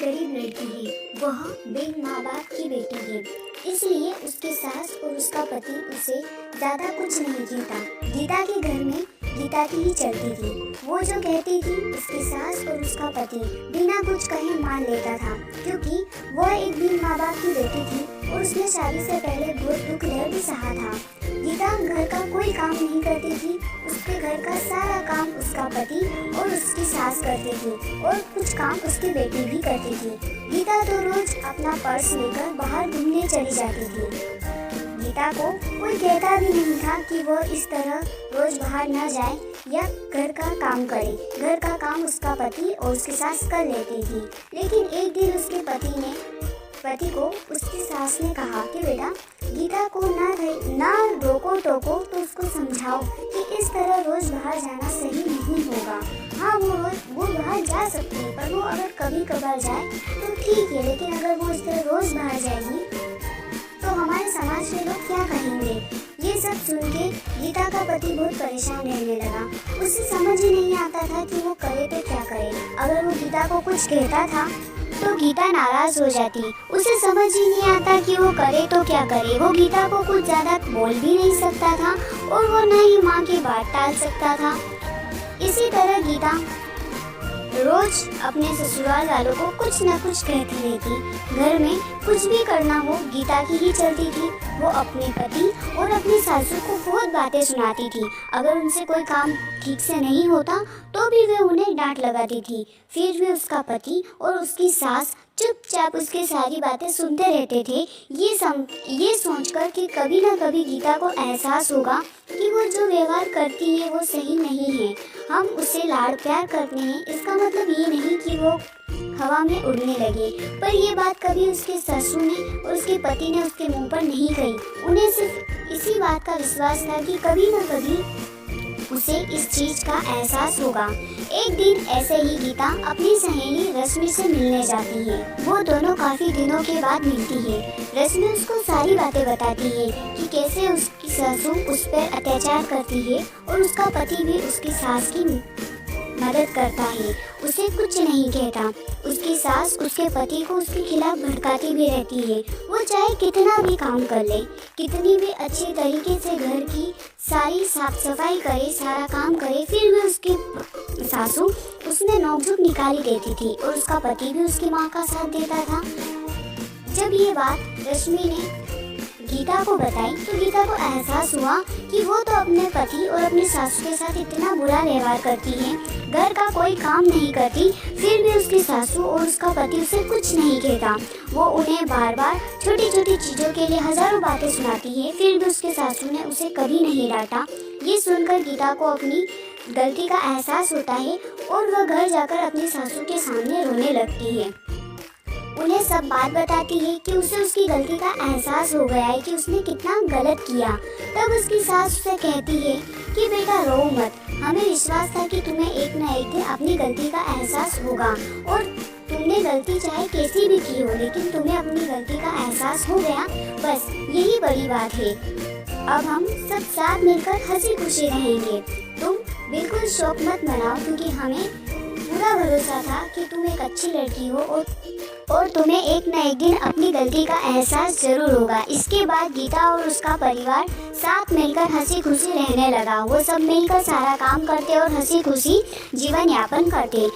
गरीब लड़की है। वह बिन माँ बाप की बेटी है, इसलिए उसकी सास और उसका पति उसे ज्यादा कुछ नहीं कहता। गीता के घर में गीता की ही चलती थी। वो जो कहती थी उसकी सास और उसका पति बिना कुछ कहे मान लेता था, क्योंकि वह एक बिन माँ बाप की बेटी थी और उसने शादी से पहले बहुत दुख दर्द भी सहा था। गीता घर का कोई काम नहीं करती थी। उसके घर का सारा काम उसका पति और उसकी सास करती थी और कुछ काम उसकी बेटी भी करती थी। गीता तो रोज अपना पर्स लेकर बाहर घूमने चली जाती थी। गीता को कोई कहता भी नहीं था कि वो इस तरह रोज बाहर न जाए या घर का काम करे। घर का काम उसका पति और उसकी सास कर लेती थी। लेकिन एक दिन उसके पति को उसकी सास ने कहा कि बेटा, गीता को ना रोको टोको, तो उसको समझाओ कि इस तरह रोज बाहर जाना सही नहीं होगा। हाँ, वो बाहर जा सकती है, पर वो अगर कभी कभार जाए तो ठीक है, लेकिन अगर वो इस तरह रोज बाहर जाएगी तो हमारे समाज के लोग क्या कहेंगे। ये सब सुन के गीता का पति बहुत परेशान रहने लगा। उसे समझ ही नहीं आता था कि वो करे तो क्या करे। अगर वो गीता को कुछ कहता था तो गीता नाराज हो जाती। उसे समझ ही नहीं आता कि वो करे तो क्या करे। वो गीता को कुछ ज्यादा बोल भी नहीं सकता था और वो न ही माँ की बात टाल सकता था। इसी तरह गीता रोज अपने ससुराल वालों को कुछ न कुछ कहती रहती। घर में कुछ भी करना हो गीता की ही चलती थी। वो अपने पति और अपनी सासू को बहुत बातें सुनाती थी। अगर उनसे कोई काम ठीक से नहीं होता तो भी वे उन्हें डांट लगाती थी। फिर भी उसका पति और उसकी सास चुपचाप उसकी सारी बातें सुनते रहते थे, ये सोचकर कि कभी ना कभी गीता को एहसास होगा कि वो जो व्यवहार करती है वो सही नहीं है। हम उसे लाड़ प्यार करते हैं, इसका मतलब ये नहीं कि वो हवा में उड़ने लगे। पर ये बात कभी उसके ससुर ने और उसके पति ने उसके मुंह पर नहीं कही। उन्हें सिर्फ इसी बात का विश्वास था कि कभी न कभी उसे इस चीज का एहसास होगा। एक दिन ऐसे ही गीता अपनी सहेली रश्मि से मिलने जाती है। वो दोनों काफी दिनों के बाद मिलती है। रश्मि उसको सारी बातें बताती है कि कैसे उसकी ससुर उस पर अत्याचार करती है और उसका पति भी उसकी सास की मदद करता है, उसे कुछ नहीं कहता। उसकी सास उसके पति को उसके खिलाफ भड़काती भी रहती है। वो चाहे कितना भी काम कर ले, कितनी भी अच्छी तरीके से घर की सारी साफ सफाई करे, सारा काम करे, फिर भी उसकी सासू उसमें नोकझोंक निकाली देती थी और उसका पति भी उसकी माँ का साथ देता था। जब ये बात रश्मि ने गीता को बताई तो गीता को एहसास हुआ कि वो तो अपने पति और अपनी सासू के साथ इतना बुरा व्यवहार करती है, घर का कोई काम नहीं करती, फिर भी उसकी सासू और उसका पति उसे कुछ नहीं कहता। वो उन्हें बार बार छोटी छोटी चीज़ों के लिए हजारों बातें सुनाती है, फिर भी उसके सासू ने उसे कभी नहीं डांटा। ये सुनकर गीता को अपनी गलती का एहसास होता है और वह घर जाकर अपनी सासू के सामने रोने लगती है। उन्हें सब बात बताती है कि उसे उसकी गलती का एहसास हो गया है कि उसने कितना गलत किया। तब उसकी सास उसे कहती है कि बेटा रो मत, हमें विश्वास था कि तुम्हें एक न एक दिन अपनी गलती का एहसास होगा और तुमने गलती चाहे कैसी भी की हो, लेकिन तुम्हें अपनी गलती का एहसास हो गया, बस यही बड़ी बात है। अब हम सब साथ मिलकर हंसी खुशी रहेंगे। तुम बिल्कुल शौक मत मनाओ, क्योंकि हमें पूरा भरोसा था कि तुम एक अच्छी लड़की हो और तुम्हें एक न एक दिन अपनी गलती का एहसास जरूर होगा। इसके बाद गीता और उसका परिवार साथ मिलकर हंसी खुशी रहने लगा। वो सब मिलकर सारा काम करते और हंसी खुशी जीवन यापन करते।